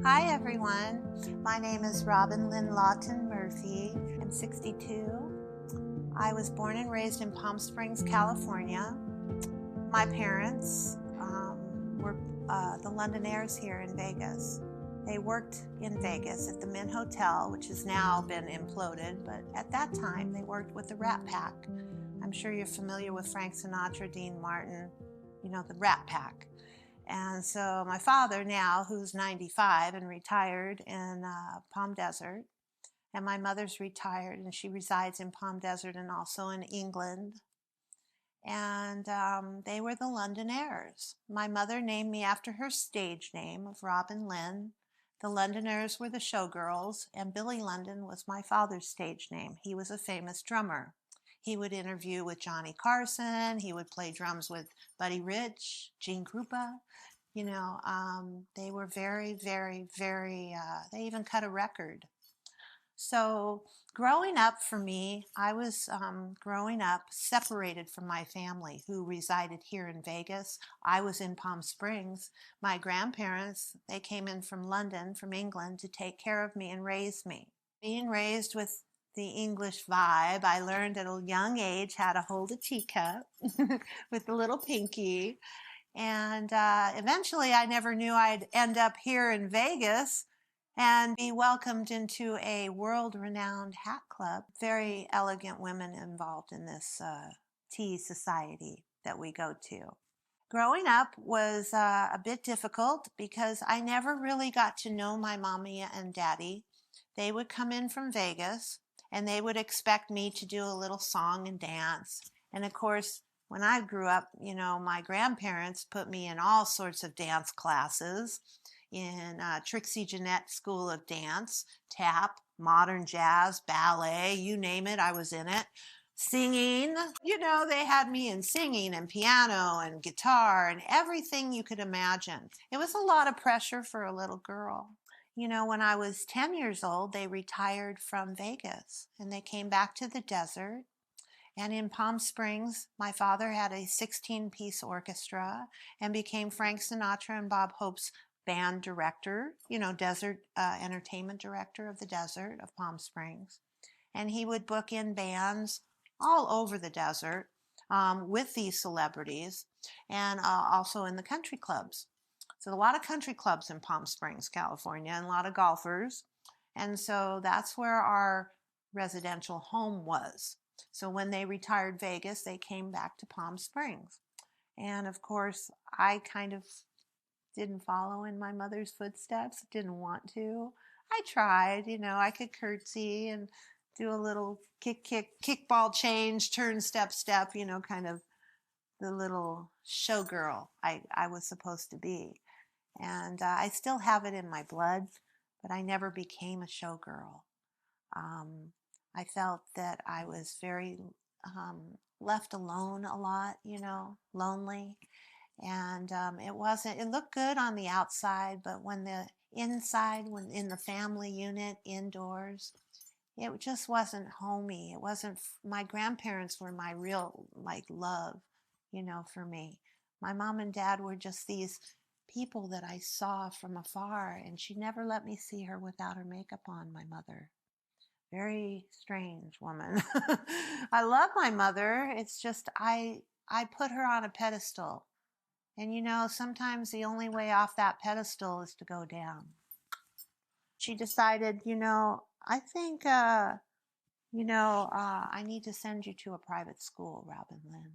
Hi everyone, my name is Robin Lynn Lawton Murphy. I'm 62. I was born and raised in Palm Springs, California. My parents were the Londonaires here in Vegas. They worked in Vegas at the Mint Hotel, which has now been imploded, but at that time they worked with the Rat Pack. I'm sure you're familiar with Frank Sinatra, Dean Martin, you know, the Rat Pack. And so my father now, who's 95 and retired in Palm Desert, and my mother's retired and she resides in Palm Desert and also in England. And they were the Londonaires. My mother named me after her stage name of Robin Lynn. The Londonaires were the showgirls, and Billy London was my father's stage name. He was a famous drummer. He would interview with Johnny Carson. He would play drums with Buddy Rich, Gene Krupa. You know, they were very, very, very, they even cut a record. So growing up for me, I was growing up separated from my family who resided here in Vegas. I was in Palm Springs. My grandparents, they came in from London, from England, to take care of me and raise me. Being raised with the English vibe, I learned at a young age how to hold a teacup with the little pinky. And eventually I never knew I'd end up here in Vegas and be welcomed into a world-renowned hat club. Very elegant women involved in this tea society that we go to. Growing up was a bit difficult because I never really got to know my mommy and daddy. They would come in from Vegas and they would expect me to do a little song and dance. And of course, when I grew up, you know, my grandparents put me in all sorts of dance classes in Trixie Jeanette School of Dance, tap, modern jazz, ballet, you name it, I was in it. Singing, you know, they had me in singing and piano and guitar and everything you could imagine. It was a lot of pressure for a little girl. You know, when I was 10 years old, they retired from Vegas and they came back to the desert. And in Palm Springs, my father had a 16-piece orchestra and became Frank Sinatra and Bob Hope's band director, you know, desert entertainment director of the desert of Palm Springs. And he would book in bands all over the desert with these celebrities and also in the country clubs. So a lot of country clubs in Palm Springs, California, and a lot of golfers. And so that's where our residential home was. So when they retired Vegas, they came back to Palm Springs. And of course, I kind of didn't follow in my mother's footsteps, didn't want to. I tried, you know, I could curtsy and do a little kickball change, turn, step, you know, kind of the little showgirl I was supposed to be. And I still have it in my blood, but I never became a showgirl. I felt that I was very left alone a lot, you know, lonely. And it looked good on the outside, but when the inside, when in the family unit, indoors, it just wasn't homey. It wasn't, my grandparents were my real, like, love, you know, for me. My mom and dad were just these people that I saw from afar, and she never let me see her without her makeup on, my mother. Very strange woman. I love my mother. It's just I put her on a pedestal. And you know, sometimes the only way off that pedestal is to go down. She decided, you know, I think, I need to send you to a private school, Robin Lynn.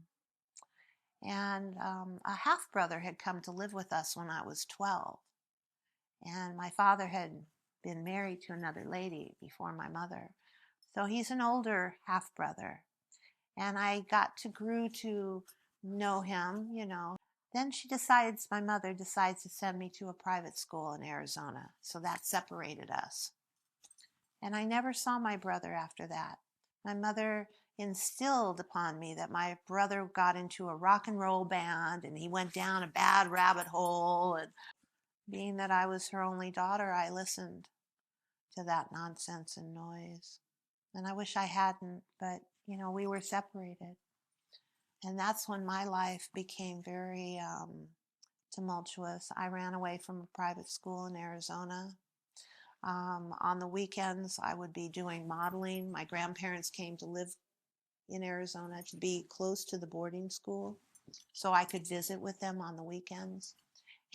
And a half brother had come to live with us when I was 12. And my father had been married to another lady before my mother. So he's an older half brother. And I grew to know him, you know. Then my mother decides to send me to a private school in Arizona. So that separated us. And I never saw my brother after that. My mother instilled upon me that my brother got into a rock and roll band and he went down a bad rabbit hole. And being that I was her only daughter, I listened to that nonsense and noise. And I wish I hadn't, but, you know, we were separated. And that's when my life became very tumultuous. I ran away from a private school in Arizona. On the weekends, I would be doing modeling. My grandparents came to live in Arizona to be close to the boarding school, so I could visit with them on the weekends.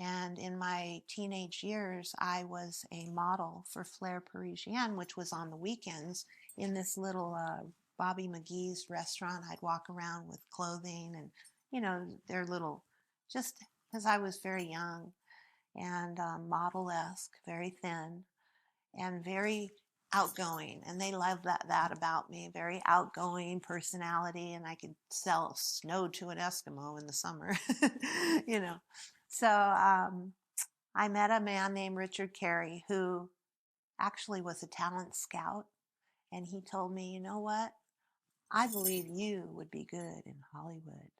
And in my teenage years, I was a model for Flair Parisienne, which was on the weekends in this little Bobby McGee's restaurant. I'd walk around with clothing and, their little, just because I was very young and model-esque, very thin and very outgoing. And they loved that about me, very outgoing personality. And I could sell snow to an Eskimo in the summer, you know. So I met a man named Richard Carey who actually was a talent scout. And he told me, you know what? I believe you would be good in Hollywood.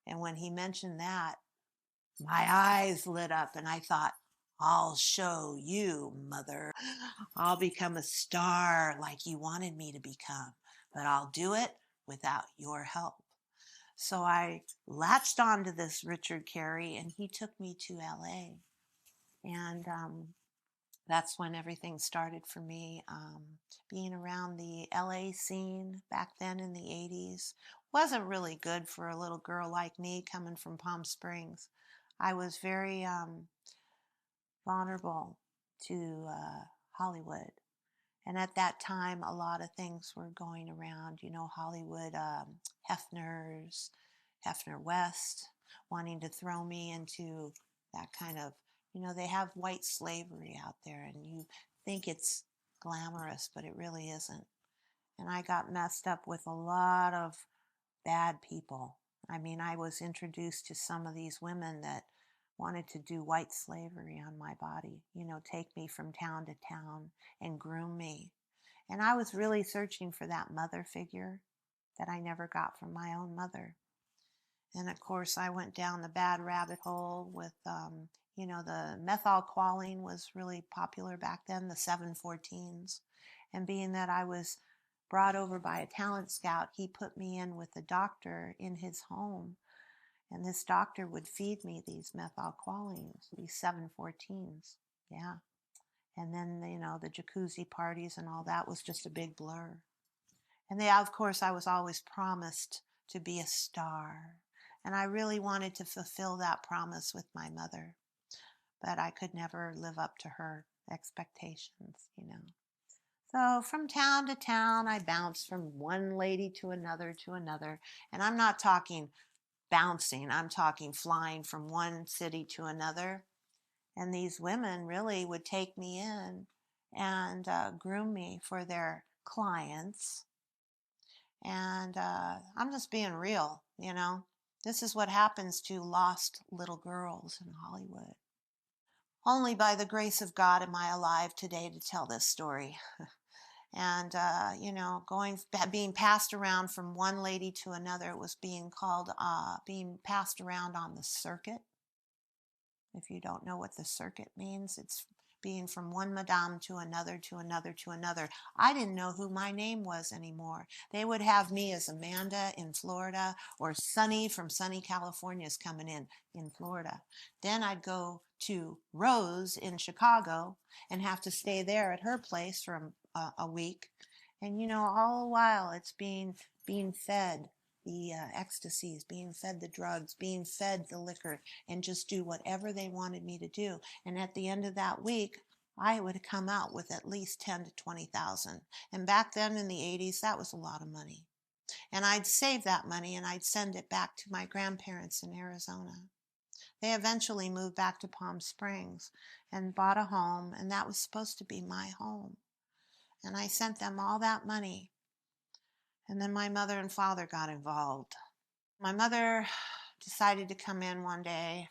And when he mentioned that, my eyes lit up and I thought, I'll show you, mother. I'll become a star like you wanted me to become, but I'll do it without your help. So I latched on to this Richard Carey and he took me to LA. And that's when everything started for me. Being around the LA scene back then in the 80s wasn't really good for a little girl like me coming from Palm Springs. I was very vulnerable to Hollywood. And at that time, a lot of things were going around, Hollywood Hefners, Hefner West, wanting to throw me into that kind of, they have white slavery out there and you think it's glamorous, but it really isn't. And I got messed up with a lot of bad people. I mean, I was introduced to some of these women that wanted to do white slavery on my body, take me from town to town and groom me. And I was really searching for that mother figure that I never got from my own mother. And of course, I went down the bad rabbit hole with, the methylqualine was really popular back then, the 714s. And being that I was brought over by a talent scout, he put me in with a doctor in his home. And this doctor would feed me these methylqualines, these 714s. Yeah. And then, the jacuzzi parties and all that was just a big blur. And of course, I was always promised to be a star. And I really wanted to fulfill that promise with my mother. But I could never live up to her expectations. So from town to town, I bounced from one lady to another to another. And I'm not talking bouncing, I'm talking flying from one city to another. And these women really would take me in and groom me for their clients. And I'm just being real, This is what happens to lost little girls in Hollywood. Only by the grace of God am I alive today to tell this story. And, being passed around from one lady to another, it was being passed around on the circuit. If you don't know what the circuit means, it's being from one madame to another, to another, to another. I didn't know who my name was anymore. They would have me as Amanda in Florida, or Sunny from Sunny, California is coming in Florida. Then I'd go to Rose in Chicago and have to stay there at her place for a week. And, all the while it's being fed the ecstasies, being fed the drugs, being fed the liquor, and just do whatever they wanted me to do. And at the end of that week, I would come out with at least 10 to 20,000. And back then in the 80s, that was a lot of money. And I'd save that money and I'd send it back to my grandparents in Arizona. They eventually moved back to Palm Springs and bought a home, and that was supposed to be my home. And I sent them all that money. And then my mother and father got involved. My mother decided to come in one day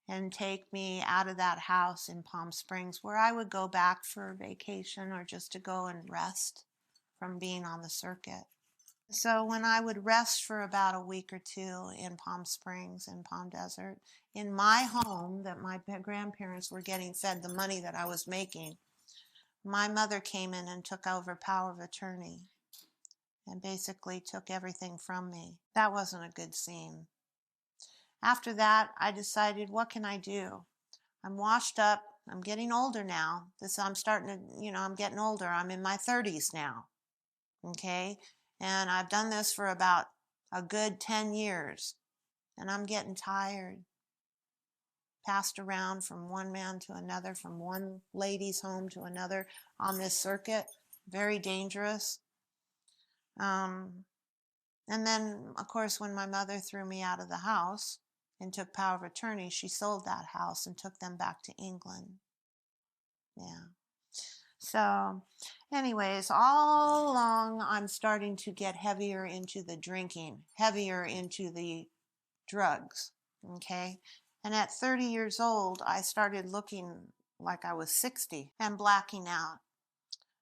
and take me out of that house in Palm Springs where I would go back for a vacation or just to go and rest from being on the circuit. So when I would rest for about a week or two in Palm Springs and Palm Desert, in my home that my grandparents were getting fed the money that I was making, my mother came in and took over power of attorney and basically took everything from me. That wasn't a good scene. After that, I decided, what can I do? I'm washed up. I'm getting older now. I'm starting to, I'm getting older. I'm in my 30s now. Okay. And I've done this for about a good 10 years. And I'm getting tired. Passed around from one man to another, from one lady's home to another on this circuit. Very dangerous. And then, of course, when my mother threw me out of the house and took power of attorney, she sold that house and took them back to England. Yeah. So, anyways, all along, I'm starting to get heavier into the drinking, heavier into the drugs. Okay. And at 30 years old, I started looking like I was 60 and blacking out.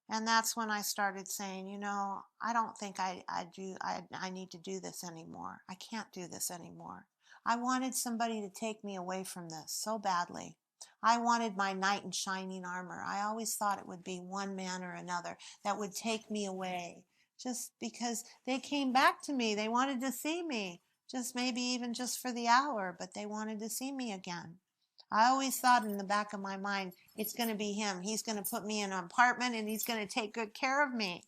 And that's when I started saying, I don't think I need to do this anymore. I can't do this anymore. I wanted somebody to take me away from this so badly. I wanted my knight in shining armor. I always thought it would be one man or another that would take me away, just because they came back to me. They wanted to see me, just maybe even just for the hour, but they wanted to see me again. I always thought in the back of my mind, it's going to be him. He's going to put me in an apartment and he's going to take good care of me.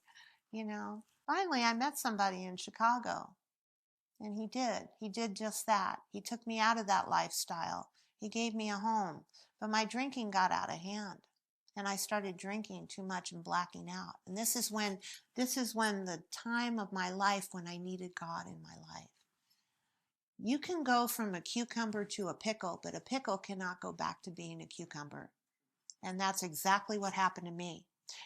Finally, I met somebody in Chicago, and he did. He did just that. He took me out of that lifestyle. He gave me a home, but my drinking got out of hand. And I started drinking too much and blacking out. And this is when the time of my life when I needed God in my life. You can go from a cucumber to a pickle, but a pickle cannot go back to being a cucumber. And that's exactly what happened to me.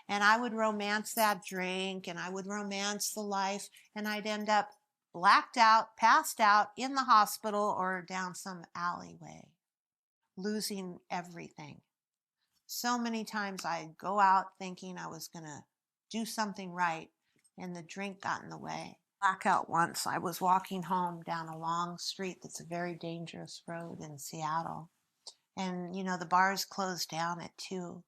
And I would romance that drink, and I would romance the life, and I'd end up blacked out, passed out in the hospital or down some alleyway, losing everything. So many times I'd go out thinking I was going to do something right, and the drink got in the way. Blackout once. I was walking home down a long street that's a very dangerous road in Seattle. And, the bars closed down at 2.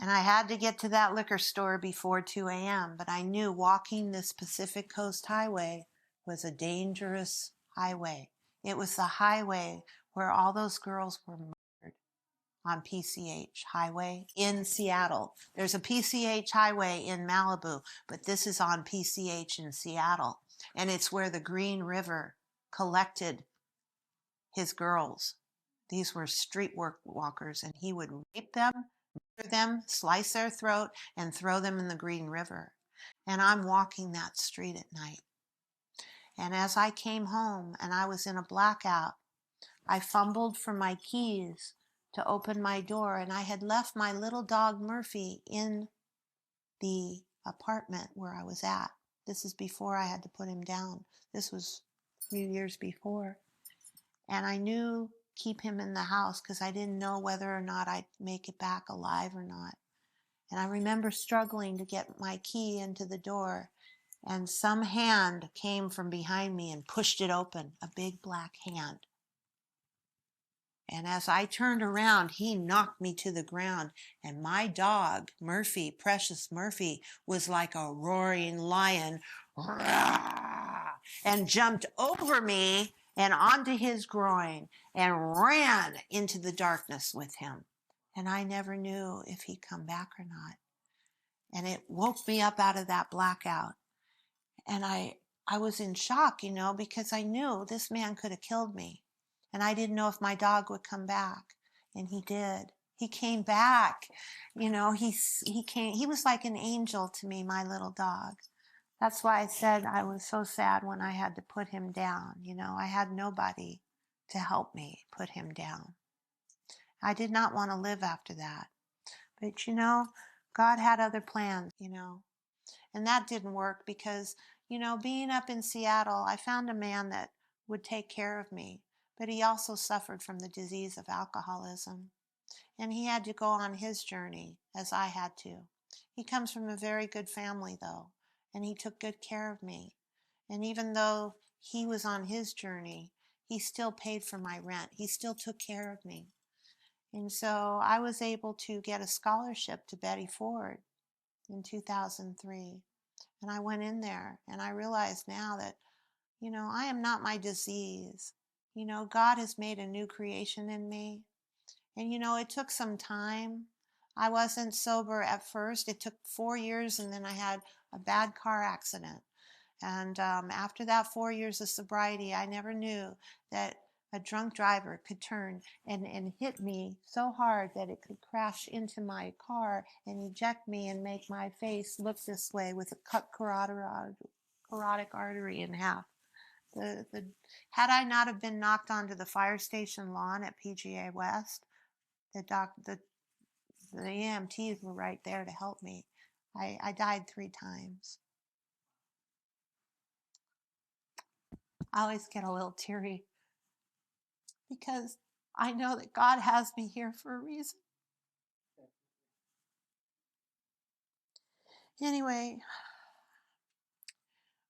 And I had to get to that liquor store before 2 a.m., but I knew walking this Pacific Coast Highway was a dangerous highway. It was the highway where all those girls were murdered on PCH Highway in Seattle. There's a PCH Highway in Malibu, but this is on PCH in Seattle. And it's where the Green River collected his girls. These were street walkers, and he would rape them, slice their throat, and throw them in the Green River. And I'm walking that street at night. And as I came home and I was in a blackout, I fumbled for my keys to open my door, and I had left my little dog Murphy in the apartment where I was at. This is before I had to put him down. This was a few years before. And I knew keep him in the house because I didn't know whether or not I'd make it back alive or not. And I remember struggling to get my key into the door, and some hand came from behind me and pushed it open, a big black hand. And as I turned around, he knocked me to the ground, and my dog, Murphy, precious Murphy, was like a roaring lion, and jumped over me and onto his groin and ran into the darkness with him. And I never knew if he'd come back or not. And it woke me up out of that blackout. And I was in shock, because I knew this man could have killed me. And I didn't know if my dog would come back. And he did. He came back. He came. He was like an angel to me, my little dog. That's why I said I was so sad when I had to put him down. I had nobody to help me put him down. I did not want to live after that. But, God had other plans, and that didn't work because, being up in Seattle, I found a man that would take care of me, but he also suffered from the disease of alcoholism, and he had to go on his journey as I had to. He comes from a very good family, though, and he took good care of me. And even though he was on his journey, he still paid for my rent. He still took care of me. And so I was able to get a scholarship to Betty Ford in 2003. And I went in there, and I realized now that, I am not my disease. You know, God has made a new creation in me. And you know, it took some time. I wasn't sober at first. It took 4 years, and then I had a bad car accident. And after that 4 years of sobriety, I never knew that a drunk driver could turn and hit me so hard that it could crash into my car and eject me and make my face look this way with a cut carotid artery in half. Had I not have been knocked onto the fire station lawn at PGA West, the EMTs were right there to help me. I died 3 times. I always get a little teary because I know that God has me here for a reason. Anyway,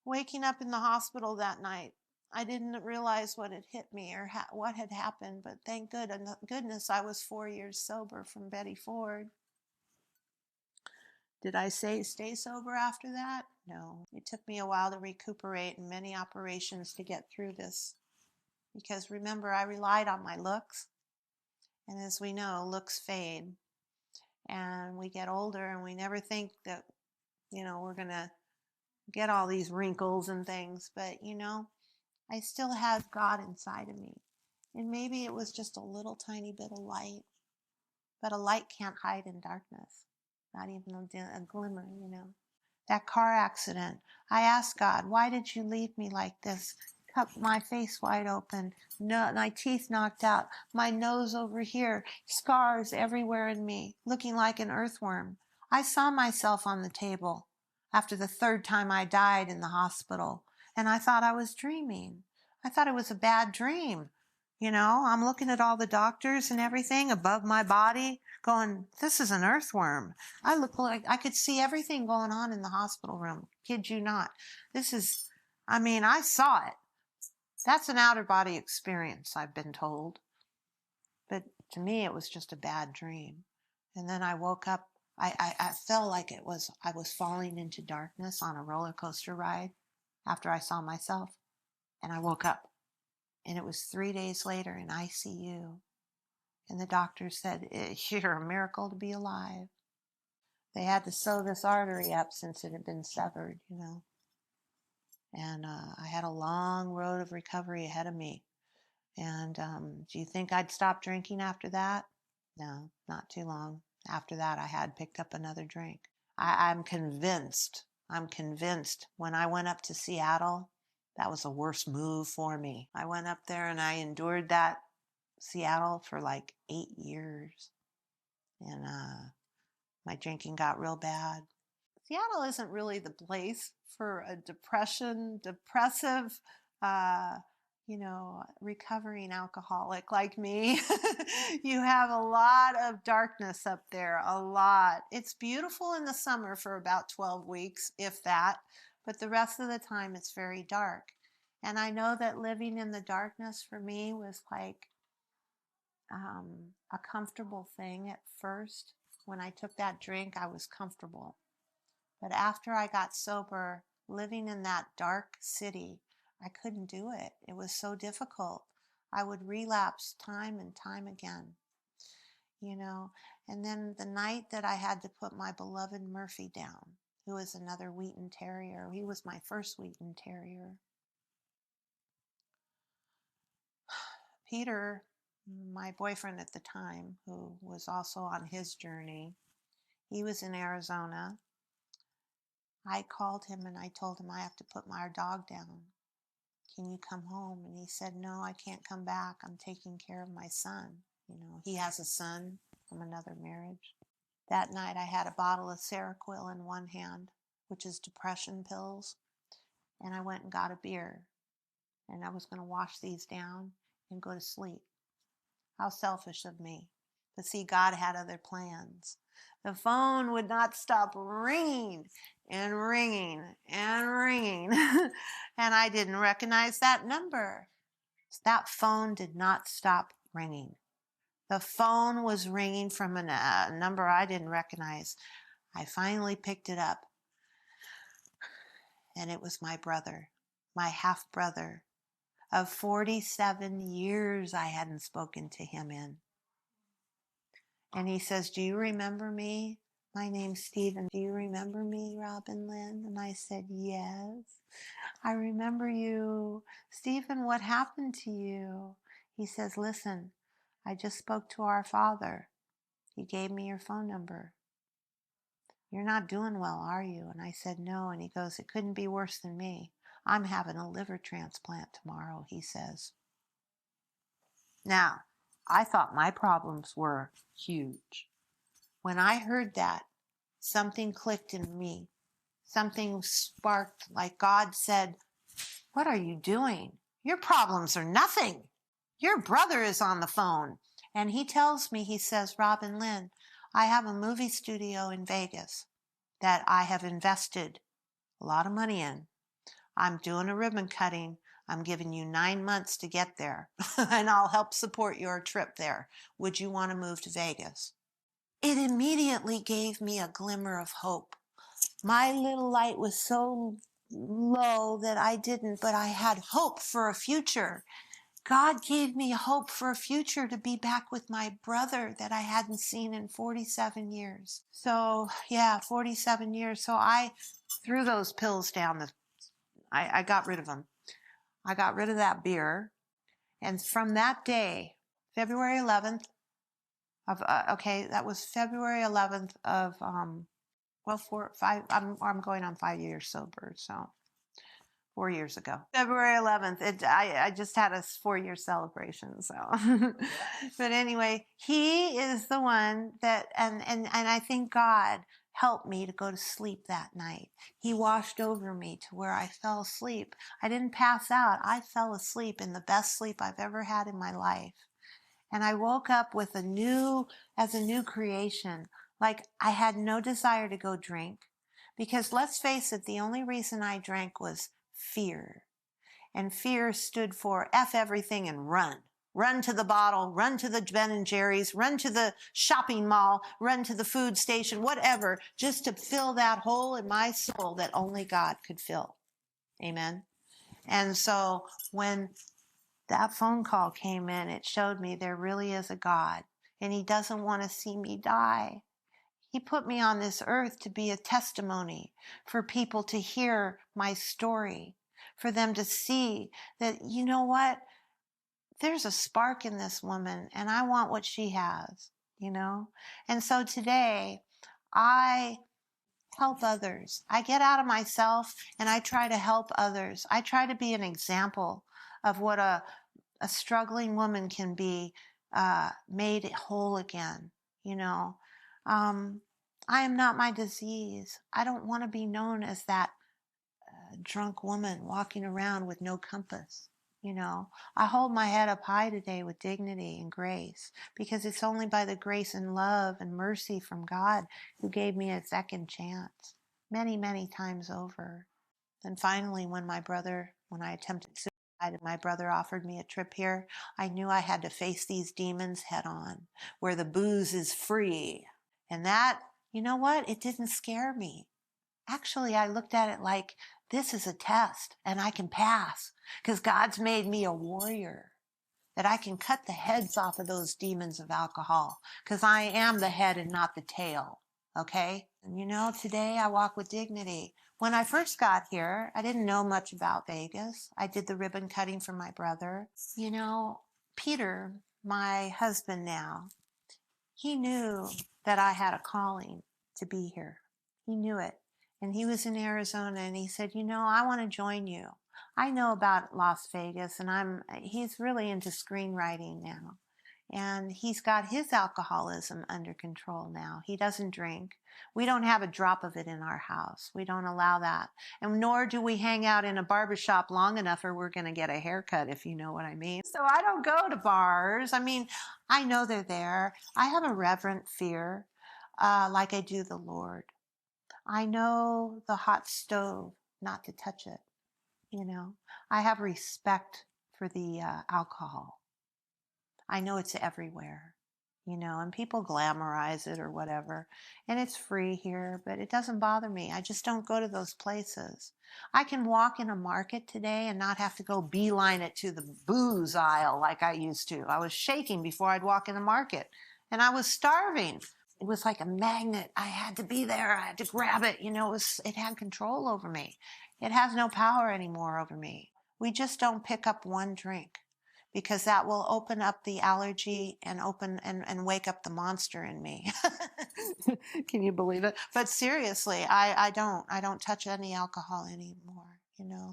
waking up in the hospital that night, I didn't realize what had hit me or what had happened, but thank goodness I was 4 years sober from Betty Ford. Did I stay sober after that? No. It took me a while to recuperate and many operations to get through this. Because remember, I relied on my looks. And as we know, looks fade. And we get older and we never think that, we're going to get all these wrinkles and things. But, I still had God inside of me. And maybe it was just a little tiny bit of light. But a light can't hide in darkness. Not even a glimmer, That car accident. I asked God, why did you leave me like this? Cut my face wide open, no, my teeth knocked out, my nose over here, scars everywhere in me, looking like an earthworm. I saw myself on the table after the 3rd time I died in the hospital, and I thought I was dreaming. I thought it was a bad dream. I'm looking at all the doctors and everything above my body going, this is an earthworm. I look like I could see everything going on in the hospital room. Kid you not. I saw it. That's an outer body experience, I've been told. But to me, it was just a bad dream. And then I woke up. I felt like I was falling into darkness on a roller coaster ride after I saw myself. And I woke up. And it was 3 days later in ICU. And the doctor said, you're a miracle to be alive. They had to sew this artery up since it had been severed, And I had a long road of recovery ahead of me. And do you think I'd stop drinking after that? No, not too long. After that, I had picked up another drink. I'm convinced when I went up to Seattle, that was a worse move for me. I went up there and I endured that Seattle for like 8 years. And my drinking got real bad. Seattle isn't really the place for a depressive, recovering alcoholic like me. You have a lot of darkness up there, a lot. It's beautiful in the summer for about 12 weeks, if that, but the rest of the time it's very dark. And I know that living in the darkness for me was like a comfortable thing at first. When I took that drink, I was comfortable. But after I got sober, living in that dark city, I couldn't do it. It was so difficult. I would relapse time and time again, And then the night that I had to put my beloved Murphy down, who was another Wheaten Terrier, he was my first Wheaten Terrier. Peter, my boyfriend at the time, who was also on his journey, he was in Arizona. I called him and I told him I have to put my dog down. Can you come home? And he said, no, I can't come back. I'm taking care of my son. He has a son from another marriage. That night I had a bottle of Seroquel in one hand, which is depression pills, and I went and got a beer. And I was going to wash these down and go to sleep. How selfish of me. But see, God had other plans. The phone would not stop ringing and ringing and ringing. And I didn't recognize that number. That phone did not stop ringing. The phone was ringing from a number I didn't recognize. I finally picked it up. And it was my brother, my half-brother, of 47 years I hadn't spoken to him in. And he says, do you remember me? My name's Stephen. Do you remember me, Robin Lynn? And I said, yes, I remember you. Stephen, what happened to you? He says, listen, I just spoke to our Father. He gave me your phone number. You're not doing well, are you? And I said, no. And he goes, it couldn't be worse than me. I'm having a liver transplant tomorrow, he says. Now, I thought my problems were huge. When I heard that, something clicked in me. Something sparked, like God said, what are you doing? Your problems are nothing. Your brother is on the phone. And he tells me, he says, Robin Lynn, I have a movie studio in Vegas that I have invested a lot of money in. I'm doing a ribbon cutting. I'm giving you 9 months to get there, and I'll help support your trip there. Would you want to move to Vegas? It immediately gave me a glimmer of hope. My little light was so low that I didn't, but I had hope for a future. God gave me hope for a future to be back with my brother that I hadn't seen in 47 years. So, 47 years. So I threw those pills down. I got rid of them. I got rid of that beer. And from that day, February 11th of, that was February 11th of, I'm going on 5 years sober, so 4 years ago. February 11th, I just had a 4-year celebration, so. But anyway, he is the one that, and I think God helped me to go to sleep that night. He washed over me to where I fell asleep. I didn't pass out. I fell asleep in the best sleep I've ever had in my life. And I woke up with a new creation. Like I had no desire to go drink. Because let's face it, the only reason I drank was fear. And fear stood for F everything and run. Run to the bottle, run to the Ben and Jerry's, run to the shopping mall, run to the food station, whatever, just to fill that hole in my soul that only God could fill. Amen. And so when that phone call came in, it showed me there really is a God, and he doesn't want to see me die. He put me on this earth to be a testimony for people to hear my story, for them to see that, you know what, there's a spark in this woman and I want what she has, you know? And so today I help others. I get out of myself and I try to help others. I try to be an example of what a struggling woman can be made whole again, you know. I am not my disease. I don't want to be known as that drunk woman walking around with no compass. You know, I hold my head up high today with dignity and grace because it's only by the grace and love and mercy from God who gave me a second chance many, many times over. And finally, when I attempted suicide and my brother offered me a trip here, I knew I had to face these demons head on, where the booze is free. And that, you know what? It didn't scare me. Actually, I looked at it like, this is a test and I can pass because God's made me a warrior, that I can cut the heads off of those demons of alcohol because I am the head and not the tail. Okay? And you know, today I walk with dignity. When I first got here, I didn't know much about Vegas. I did the ribbon cutting for my brother. You know, Peter, my husband now, he knew that I had a calling to be here. He knew it. And he was in Arizona and he said, you know, I want to join you. I know about Las Vegas and he's really into screenwriting now. And he's got his alcoholism under control now. He doesn't drink. We don't have a drop of it in our house. We don't allow that. And nor do we hang out in a barbershop long enough or we're going to get a haircut, if you know what I mean. So I don't go to bars. I mean, I know they're there. I have a reverent fear, like I do the Lord. I know the hot stove, not to touch it. You know, I have respect for the alcohol. I know it's everywhere. and people glamorize it or whatever. And it's free here, but it doesn't bother me. I just don't go to those places. I can walk in a market today and not have to go beeline it to the booze aisle like I used to. I was shaking before I'd walk in the market, and I was starving. It was like a magnet. I had to be there. I had to grab it. It had control over me. It has no power anymore over me. We just don't pick up one drink, because that will open up the allergy and wake up the monster in me. Can you believe it? But seriously, I don't touch any alcohol anymore.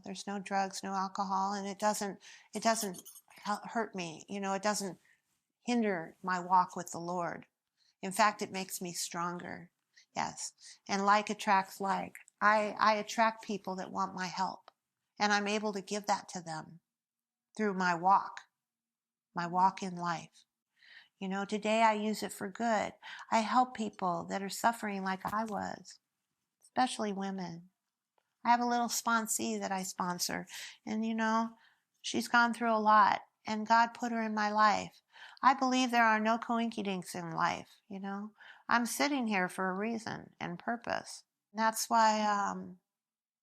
There's no drugs, no alcohol, and it doesn't hurt me. It doesn't hinder my walk with the Lord. In fact, it makes me stronger. Yes. And like attracts like. I attract people that want my help, and I'm able to give that to them through my walk in life. Today I use it for good. I help people that are suffering like I was, especially women. I have a little sponsee that I sponsor, and she's gone through a lot, and God put her in my life. I believe there are no coincidences in life. I'm sitting here for a reason and purpose. And that's why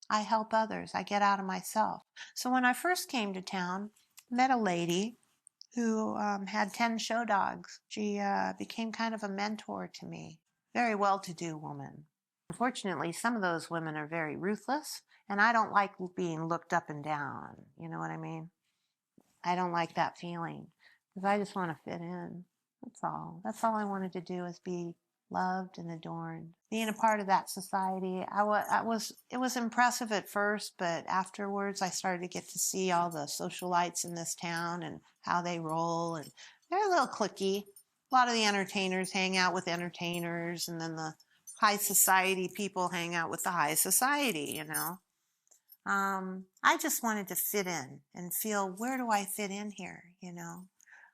I help others. I get out of myself. So when I first came to town, I met a lady who had 10 show dogs. She became kind of a mentor to me. Very well-to-do woman. Unfortunately, some of those women are very ruthless, and I don't like being looked up and down. You know what I mean? I don't like that feeling, because I just want to fit in. That's all. That's all I wanted to do, is be loved and adorned. Being a part of that society, it was impressive at first, but afterwards I started to get to see all the socialites in this town and how they roll, and they're a little cliquey. A lot of the entertainers hang out with entertainers, and then the high society people hang out with the high society, I just wanted to fit in and feel, where do I fit in here,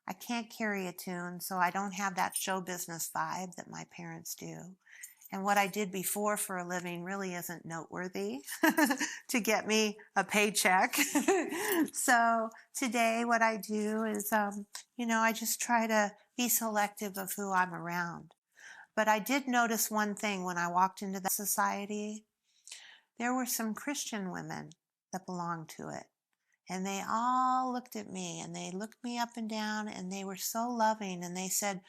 I can't carry a tune, so I don't have that show business vibe that my parents do. And what I did before for a living really isn't noteworthy to get me a paycheck. So today what I do is, I just try to be selective of who I'm around. But I did notice one thing when I walked into that society. There were some Christian women that belonged to it. And they all looked at me, and they looked me up and down, and they were so loving. And they said,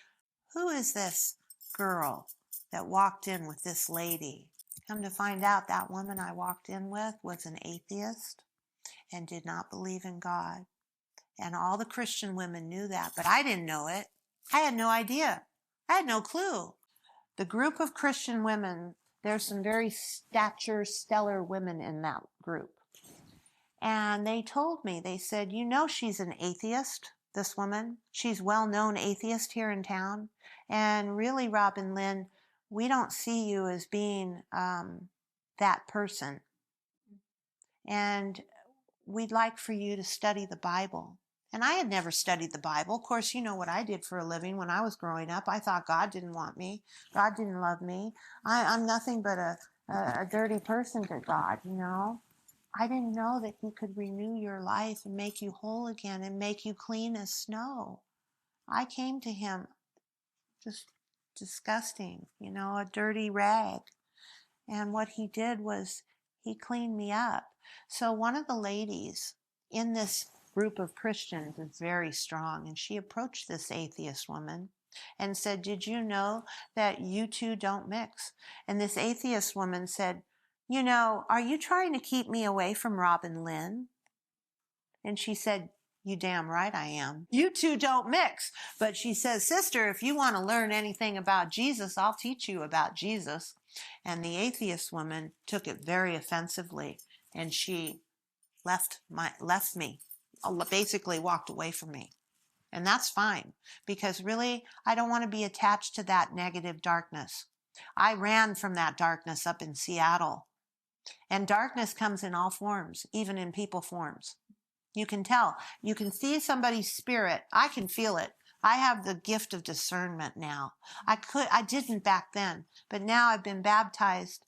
"Who is this girl that walked in with this lady?" Come to find out, that woman I walked in with was an atheist and did not believe in God. And all the Christian women knew that, but I didn't know it. I had no idea. I had no clue. The group of Christian women, there's some very stellar women in that group. And they told me, they said, she's an atheist, this woman. She's well-known atheist here in town. And really, Robin Lynn, we don't see you as being that person. And we'd like for you to study the Bible. And I had never studied the Bible. Of course, you know what I did for a living when I was growing up. I thought God didn't want me. God didn't love me. I'm nothing but a dirty person to God, I didn't know that he could renew your life and make you whole again and make you clean as snow. I came to him just disgusting, a dirty rag. And what he did was he cleaned me up. So one of the ladies in this group of Christians is very strong, and she approached this atheist woman and said, "Did you know that you two don't mix?" And this atheist woman said, "Are you trying to keep me away from Robin Lynn?" And she said, "You damn right I am. You two don't mix." But she says, "Sister, if you want to learn anything about Jesus, I'll teach you about Jesus." And the atheist woman took it very offensively, and she left me, basically walked away from me. And that's fine, because really, I don't want to be attached to that negative darkness. I ran from that darkness up in Seattle. And darkness comes in all forms, even in people forms. You can tell. You can see somebody's spirit. I can feel it. I have the gift of discernment now. I didn't back then, but now I've been baptized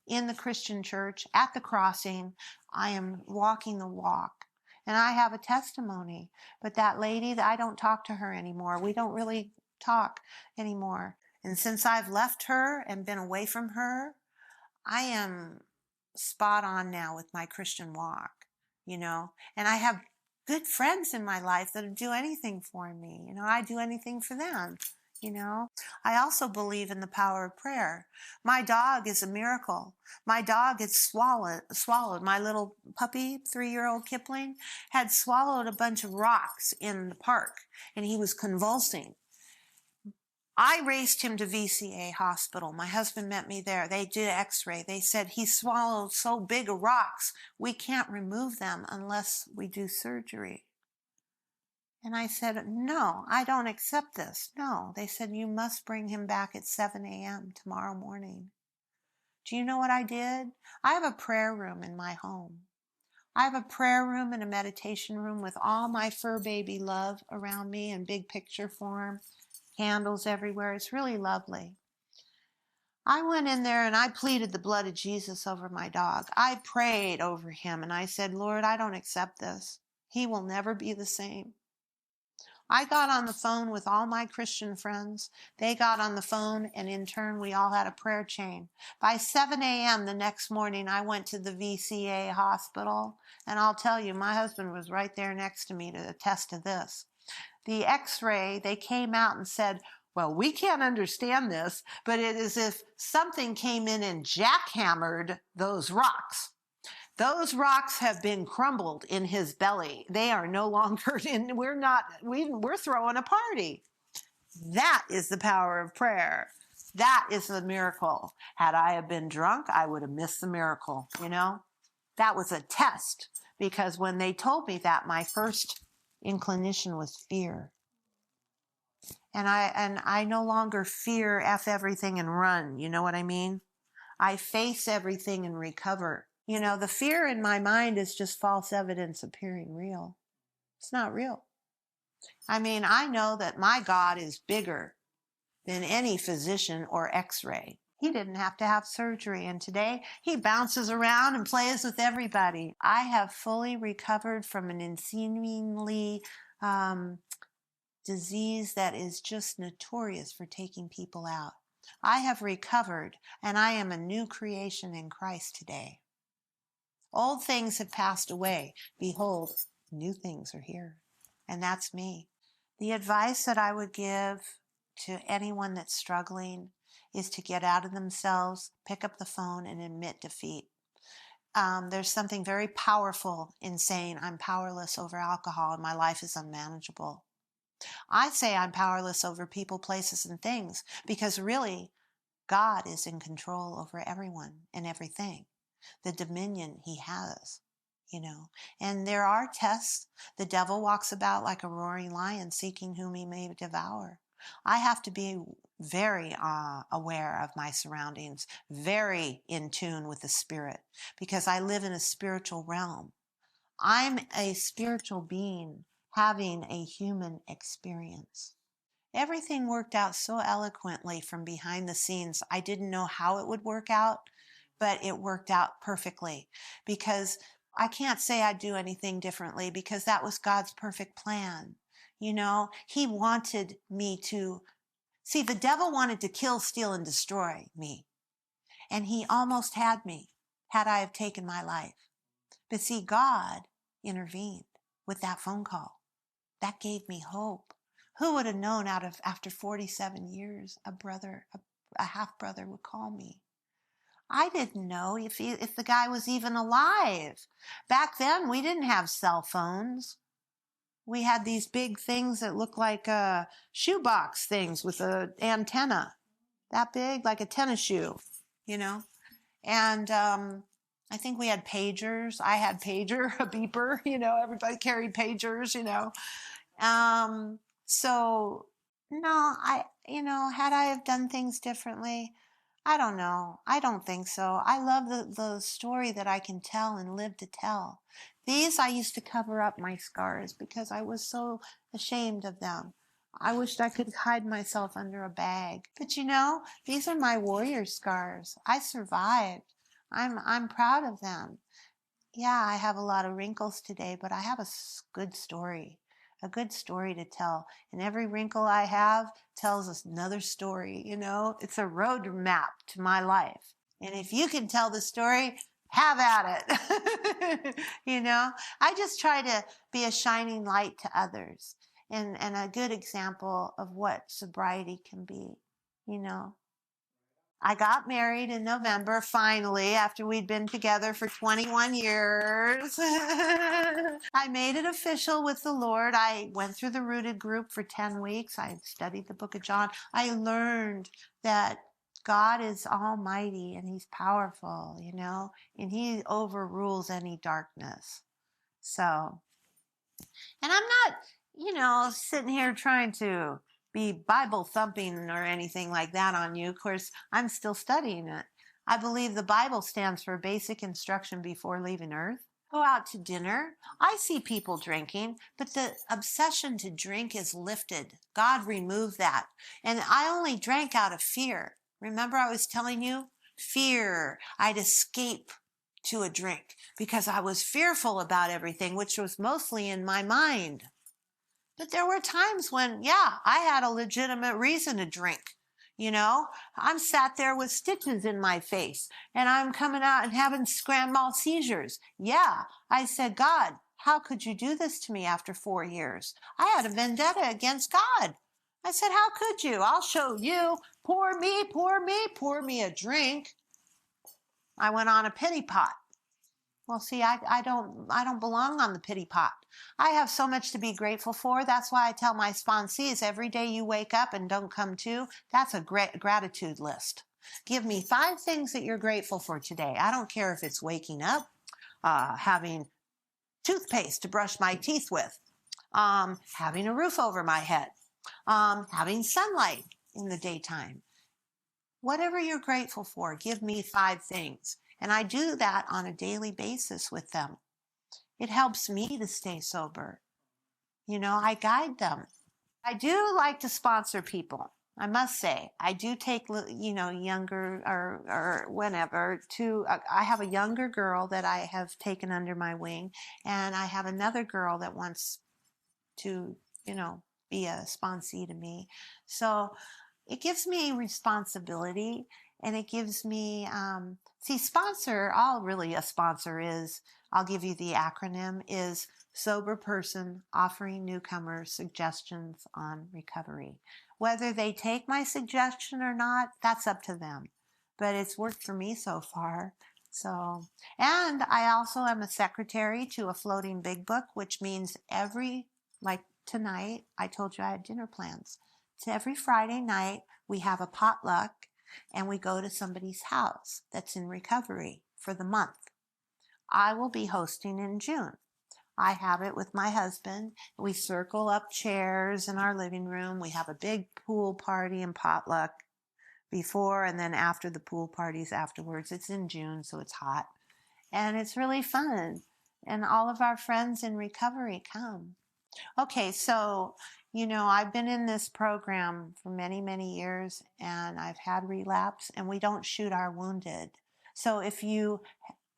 in the Christian church at the crossing. I am walking the walk, and I have a testimony. But that lady, I don't talk to her anymore. We don't really talk anymore. And since I've left her and been away from her, I am spot on now with my Christian walk, and I have good friends in my life that'll do anything for me. I do anything for them. I also believe in the power of prayer. My dog is a miracle. My dog had swallowed. My little puppy, 3-year-old Kipling, had swallowed a bunch of rocks in the park, and he was convulsing. I raced him to VCA hospital. My husband met me there. They did x-ray. They said he swallowed so big of rocks, we can't remove them unless we do surgery. And I said, no, I don't accept this. No. They said, you must bring him back at 7 a.m. tomorrow morning. Do you know what I did? I have a prayer room in my home. I have a prayer room and a meditation room with all my fur baby love around me in big picture form, candles everywhere. It's really lovely. I went in there and I pleaded the blood of Jesus over my dog. I prayed over him and I said, Lord, I don't accept this. He will never be the same. I got on the phone with all my Christian friends. They got on the phone, and in turn, we all had a prayer chain. By 7 a.m. the next morning, I went to the VCA hospital, and I'll tell you, my husband was right there next to me to attest to this. The x-ray, they came out and said, well, we can't understand this, but it is as if something came in and jackhammered those rocks. Those rocks have been crumbled in his belly. They are no longer in, we're throwing a party. That is the power of prayer. That is the miracle. Had I have been drunk, I would have missed the miracle, That was a test, because when they told me that, my first inclination was fear. And I no longer fear F everything and run, you know what I mean? I face everything and recover. The fear in my mind is just false evidence appearing real. It's not real. I know that my God is bigger than any physician or x-ray. He didn't have to have surgery, and today he bounces around and plays with everybody. I have fully recovered from an insanely disease that is just notorious for taking people out. I have recovered, and I am a new creation in Christ today. Old things have passed away. Behold, new things are here. And that's me. The advice that I would give to anyone that's struggling is to get out of themselves, pick up the phone, and admit defeat. There's something very powerful in saying I'm powerless over alcohol and my life is unmanageable. I say I'm powerless over people, places, and things because really, God is in control over everyone and everything. The dominion he has, And there are tests. The devil walks about like a roaring lion seeking whom he may devour. I have to be very aware of my surroundings, very in tune with the spirit, because I live in a spiritual realm. I'm a spiritual being having a human experience. Everything worked out so eloquently from behind the scenes. I didn't know how it would work out, but it worked out perfectly, because I can't say I'd do anything differently, because that was God's perfect plan. He wanted me to see, the devil wanted to kill, steal, and destroy me. And he almost had me, had I have taken my life. But see, God intervened with that phone call. That gave me hope. Who would have known after 47 years, a half-brother would call me? I didn't know if the guy was even alive. Back then, we didn't have cell phones. We had these big things that looked like shoebox things with an antenna, that big, like a tennis shoe, And I think we had pagers. I had pager, a beeper, everybody carried pagers, So no, had I have done things differently, I don't know. I don't think so. I love the story that I can tell and live to tell. These, I used to cover up my scars because I was so ashamed of them. I wished I could hide myself under a bag. But these are my warrior scars. I survived. I'm proud of them. Yeah, I have a lot of wrinkles today, but I have a good story, a good story to tell. And every wrinkle I have tells us another story, It's a road map to my life. And if you can tell the story, have at it. I just try to be a shining light to others and a good example of what sobriety can be, you know. I got married in November, finally, after we'd been together for 21 years. I made it official with the Lord. I went through the Rooted group for 10 weeks. I studied the book of John. I learned that God is almighty and he's powerful, and he overrules any darkness. So, and I'm not, sitting here trying to be Bible thumping or anything like that on you. Of course, I'm still studying it. I believe the Bible stands for basic instruction before leaving earth. Go out to dinner. I see people drinking, but the obsession to drink is lifted. God removed that. And I only drank out of fear. Remember I was telling you? Fear. I'd escape to a drink because I was fearful about everything, which was mostly in my mind. But there were times when, I had a legitimate reason to drink. I'm sat there with stitches in my face and I'm coming out and having grand mal seizures. I said, God, how could you do this to me after 4 years? I had a vendetta against God. I said, how could you? I'll show you. Pour me a drink. I went on a pity pot. Well, see, I don't belong on the pity pot. I have so much to be grateful for. That's why I tell my sponsees every day you wake up and don't come to, that's a great gratitude list. Give me 5 things that you're grateful for today. I don't care if it's waking up, having toothpaste to brush my teeth with, having a roof over my head, having sunlight in the daytime. Whatever you're grateful for, give me 5 things. And I do that on a daily basis with them. It helps me to stay sober. I guide them. I do like to sponsor people. I must say, I do take, younger or whenever I have a younger girl that I have taken under my wing, and I have another girl that wants to, be a sponsee to me. So it gives me responsibility. And it gives me, all really a sponsor is, I'll give you the acronym, is sober person offering newcomers suggestions on recovery. Whether they take my suggestion or not, that's up to them. But it's worked for me so far. So, and I also am a secretary to a floating big book, which means like tonight, I told you I had dinner plans. So every Friday night, we have a potluck. And we go to somebody's house that's in recovery for the month. I will be hosting in June. I have it with my husband. We circle up chairs in our living room. We have a big pool party and potluck before and then after the pool parties afterwards. It's in June, so it's hot. And it's really fun. And all of our friends in recovery come. Okay, so I've been in this program for many, many years, and I've had relapse, and we don't shoot our wounded. So if you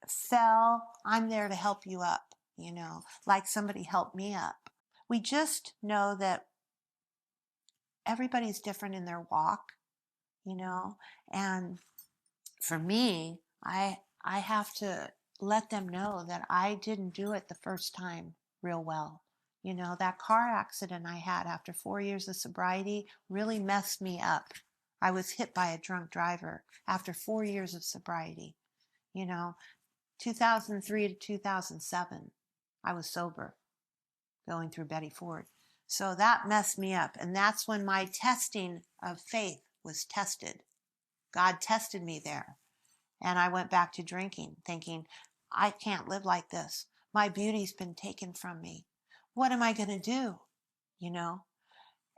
fell, I'm there to help you up, like somebody helped me up. We just know that everybody's different in their walk, and for me, I have to let them know that I didn't do it the first time real well. That car accident I had after 4 years of sobriety really messed me up. I was hit by a drunk driver after 4 years of sobriety. 2003 to 2007, I was sober, going through Betty Ford. So that messed me up. And that's when my testing of faith was tested. God tested me there. And I went back to drinking, thinking, I can't live like this. My beauty's been taken from me. What am I going to do?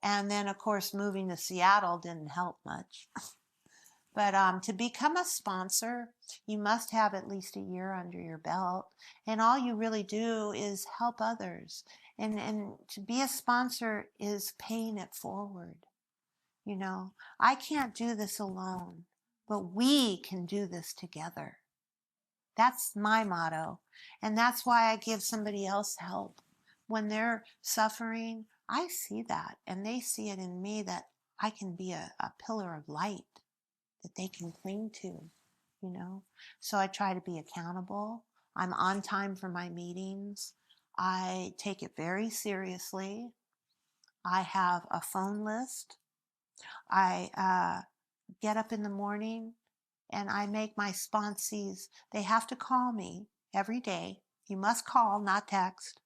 And then, of course, moving to Seattle didn't help much. But to become a sponsor, you must have at least a year under your belt. And all you really do is help others. And to be a sponsor is paying it forward. I can't do this alone, but we can do this together. That's my motto. And that's why I give somebody else help. when they're suffering, I see that, and they see it in me, that I can be a pillar of light that they can cling to, you know? So I try to be accountable. I'm on time for my meetings. I take it very seriously. I have a phone list. I get up in the morning and I make my sponsees, they have to call me every day. You must call, not text.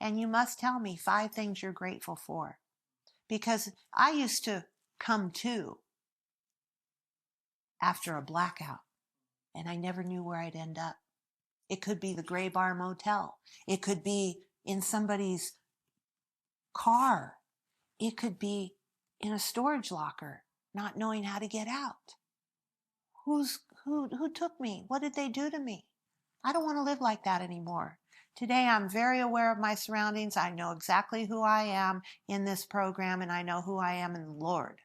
And you must tell me 5 things you're grateful for. Because I used to come to after a blackout and I never knew where I'd end up. It could be the Gray Bar Motel. It could be in somebody's car. It could be in a storage locker, not knowing how to get out. Who took me? What did they do to me? I don't want to live like that anymore. Today, I'm very aware of my surroundings. I know exactly who I am in this program, and I know who I am in the Lord.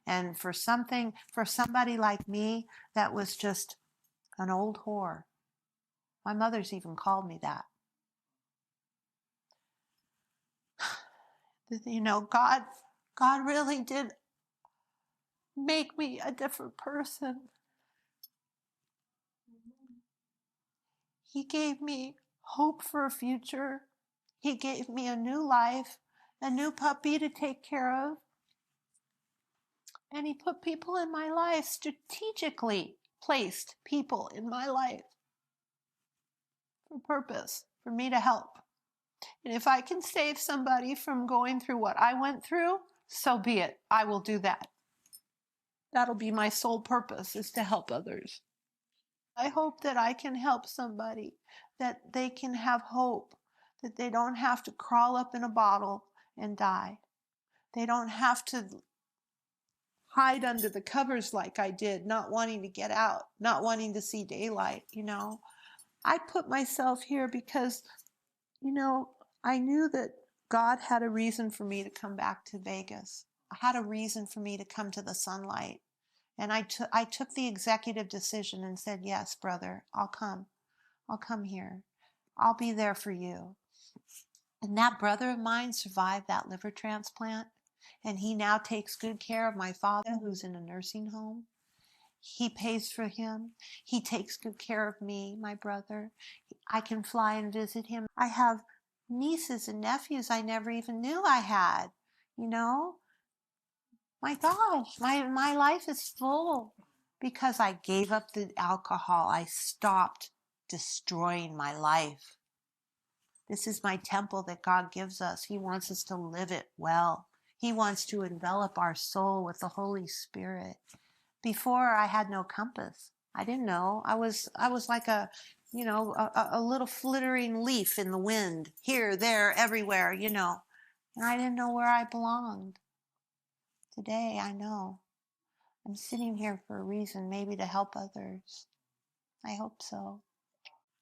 And for somebody like me, that was just an old whore. My mother's even called me that. You know, God really did make me a different person. He gave me hope for a future. He gave me a new life, a new puppy to take care of. And he put people in my life, strategically placed people in my life for purpose, for me to help. And if I can save somebody from going through what I went through, so be it. I will do that. That'll be my sole purpose, is to help others. I hope that I can help somebody, that they can have hope, that they don't have to crawl up in a bottle and die. They don't have to hide under the covers like I did, not wanting to get out, not wanting to see daylight, you know. I put myself here because, you know, I knew that God had a reason for me to come back to Vegas. I had a reason for me to come to the sunlight. And I took the executive decision and said, yes, brother, I'll come. I'll come here. I'll be there for you. And that brother of mine survived that liver transplant. And he now takes good care of my father, who's in a nursing home. He pays for him. He takes good care of me, my brother. I can fly and visit him. I have nieces and nephews I never even knew I had, you know. My gosh, my life is full because I gave up the alcohol. I stopped destroying my life. This is my temple that God gives us. He wants us to live it well. He wants to envelop our soul with the Holy Spirit. Before, I had no compass. I didn't know. I was like a little flittering leaf in the wind, here, there, everywhere, you know. And I didn't know where I belonged. Today, I know. I'm sitting here for a reason, maybe to help others. I hope so.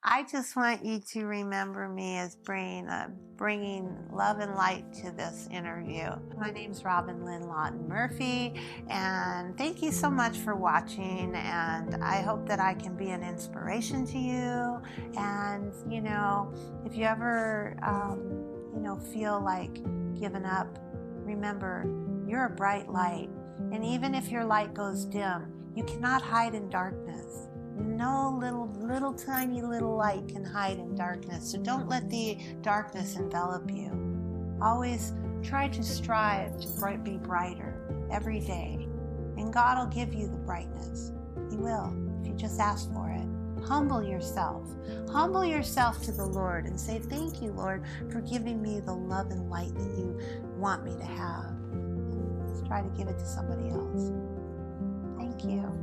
I just want you to remember me as bringing love and light to this interview. My name's Robin Lynn Lawton Murphy, and thank you so much for watching, and I hope that I can be an inspiration to you. And, you know, if you ever, feel like giving up, remember, you're a bright light, and even if your light goes dim, you cannot hide in darkness. No little tiny little light can hide in darkness. So don't let the darkness envelop you. Always try to strive to be brighter every day. And God will give you the brightness. He will, if you just ask for it. Humble yourself. Humble yourself to the Lord and say, thank you, Lord, for giving me the love and light that you want me to have. And let's try to give it to somebody else. Thank you.